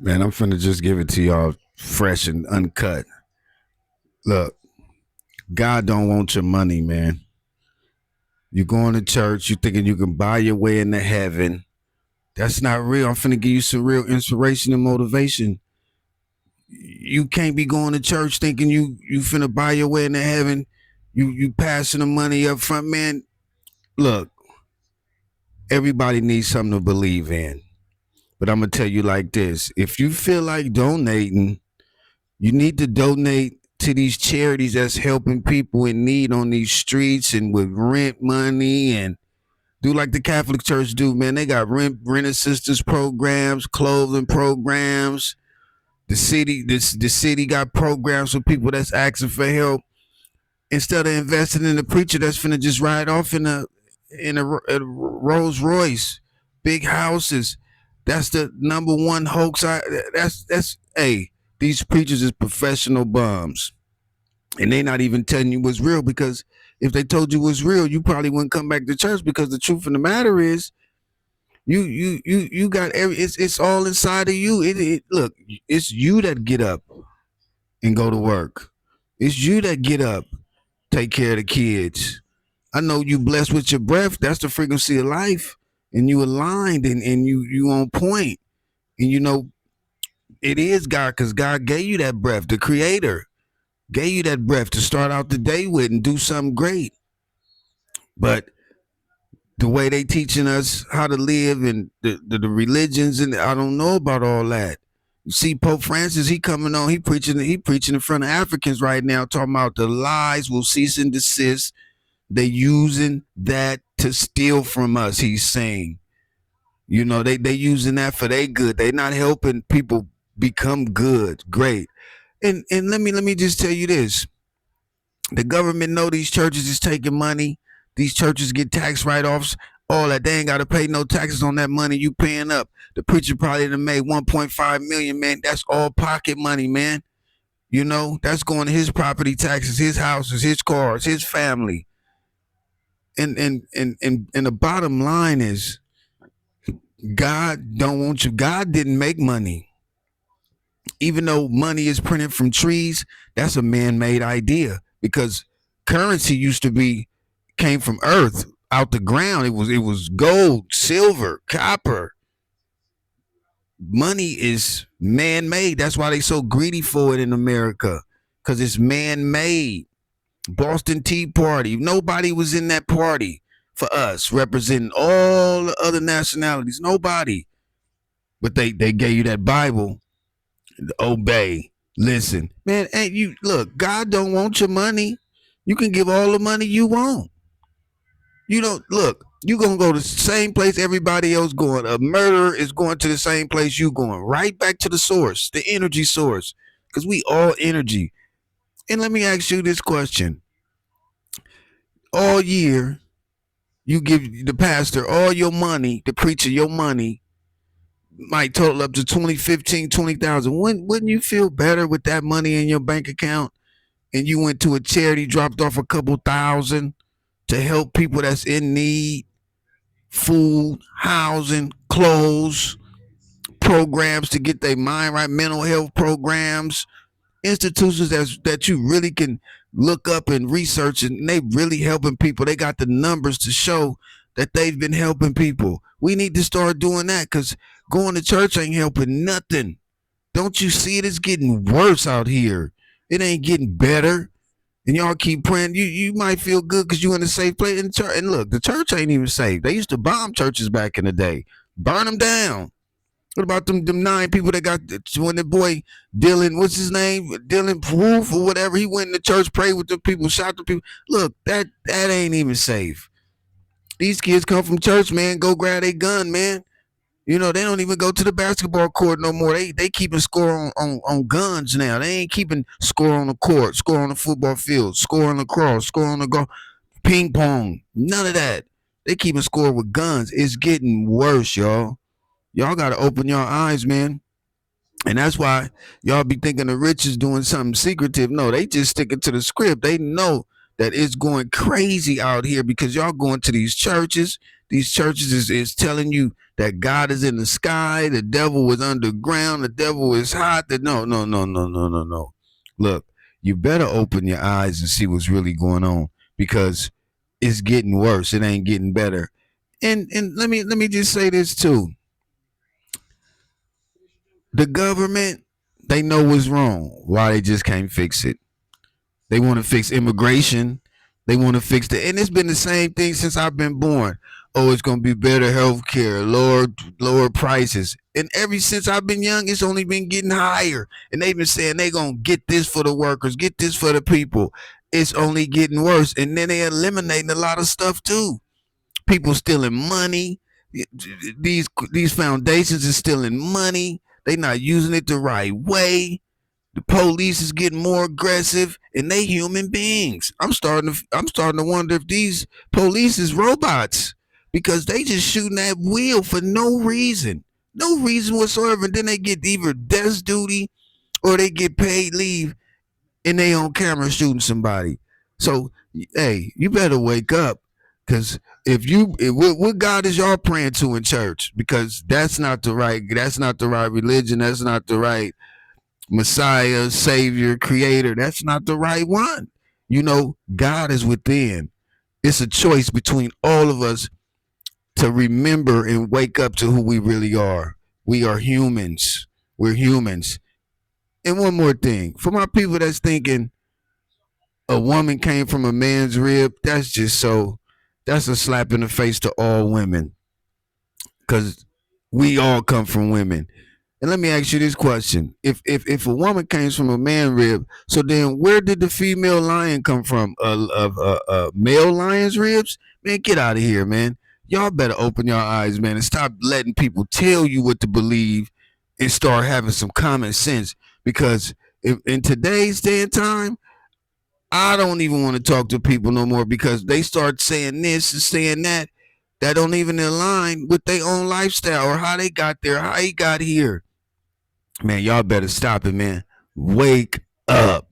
Man, I'm finna just give it to y'all fresh and uncut. Look, God don't want your money, man. You going to church, you thinking you can buy your way into heaven. That's not real. I'm finna give you some real inspiration and motivation. You can't be going to church thinking you finna buy your way into heaven. You passing the money up front, man. Look, everybody needs something to believe in. But I'm gonna tell you like this: if you feel like donating, you need to donate to these charities that's helping people in need on these streets and with rent money and do like the Catholic Church do, man. They got rent assistance programs, clothing programs. The city got programs for people that's asking for help. Instead of investing in the preacher that's finna just ride off in a Rolls Royce, big houses. That's the number one hoax. That's hey, these preachers is professional bums, and they not even telling you what's real because if they told you what's real, you probably wouldn't come back to church because the truth of the matter is you got it's all inside of you. Look, it's you that get up and go to work. It's you that get up, take care of the kids. I know you blessed with your breath. That's the frequency of life. And you aligned and you on point. And you know, it is God because God gave you that breath. The creator gave you that breath to start out the day with and do something great. But the way they teaching us how to live and the religions and I don't know about all that. You see, Pope Francis, he coming on, he preaching in front of Africans right now, talking about the lies will cease and desist. They using that to steal from us, he's saying. You know, they using that for their good. They not helping people become good, great. And let me just tell you this. The government know these churches is taking money. These churches get tax write-offs, all that. They ain't got to pay no taxes on that money you paying up. The preacher probably done made 1.5 million, man. That's all pocket money, man. You know, that's going to his property taxes, his houses, his cars, his family. And the bottom line is God don't want you. God didn't make money. Even though money is printed from trees, that's a man-made idea because currency used to be came from earth out the ground. It was gold, silver, copper. Money is man-made. That's why they so greedy for it in America because it's man-made. Boston Tea Party. Nobody was in that party for us, representing all the other nationalities. Nobody. But they gave you that Bible. Obey. Listen. Man, ain't you look, God don't want your money. You can give all the money you want. You don't look, you gonna go to the same place everybody else going. A murderer is going to the same place you going. Right back to the source, the energy source. Because we all energy. And let me ask you this question. All year, you give the pastor all your money, the preacher your money, might total up to 20, 15, 20,000. Wouldn't you feel better with that money in your bank account and you went to a charity, dropped off a couple thousand to help people that's in need, food, housing, clothes, programs to get their mind right, mental health programs, institutions that you really can look up and research and they really helping people. They got the numbers to show that they've been helping people. We need to start doing that because going to church ain't helping nothing. Don't you see it? It's getting worse out here. It ain't getting better. And y'all keep praying. You might feel good because you in a safe place in church. And look, the church ain't even safe. They used to bomb churches back in the day, burn them down. What about them 9 people that got when the boy Dylan, what's his name? Dylan Proof or whatever. He went in the church, prayed with the people, shot the people. Look, that ain't even safe. These kids come from church, man. Go grab a gun, man. You know, they don't even go to the basketball court no more. They keeping score on guns now. They ain't keeping score on the court, score on the football field, score on the cross, score on the golf, ping pong. None of that. They keeping score with guns. It's getting worse, y'all. Y'all got to open your eyes, man. And that's why y'all be thinking the rich is doing something secretive. No, they just sticking to the script. They know that it's going crazy out here because y'all going to these churches. These churches is telling you that God is in the sky, the devil is underground, the devil is hot. No, no, no, no, no, no, no. Look, you better open your eyes and see what's really going on because it's getting worse. It ain't getting better. And let me just say this too. The government, they know what's wrong. Why they just can't fix it. They want to fix immigration. They want to fix the, and it's been the same thing since I've been born. Oh, it's gonna be better health care, lower prices. And ever since I've been young, it's only been getting higher. And they've been saying they gonna get this for the workers, get this for the people. It's only getting worse. And then they eliminating a lot of stuff too. People stealing money. These foundations is stealing money. They not using it the right way. The police is getting more aggressive, and they human beings. I'm starting to wonder if these police is robots because they just shooting at will for no reason whatsoever. And then they get either desk duty or they get paid leave, and they on camera shooting somebody. So, hey, you better wake up, because what God is y'all praying to in church? Because that's not the right religion. That's not the right Messiah, Savior, Creator. That's not the right one. God is within. It's a choice between all of us to remember and wake up to who we really are. We are humans. We're humans. And one more thing, for my people that's thinking a woman came from a man's rib, that's a slap in the face to all women, because we all come from women. And let me ask you this question: if a woman came from a man rib, so then where did the female lion come from? Male lion's ribs? Man, get out of here, man. Y'all better open your eyes, man, and stop letting people tell you what to believe, and start having some common sense. Because in today's day and time, I don't even want to talk to people no more because they start saying this and saying that don't even align with their own lifestyle or how they got there, how he got here. Man, y'all better stop it, man. Wake up.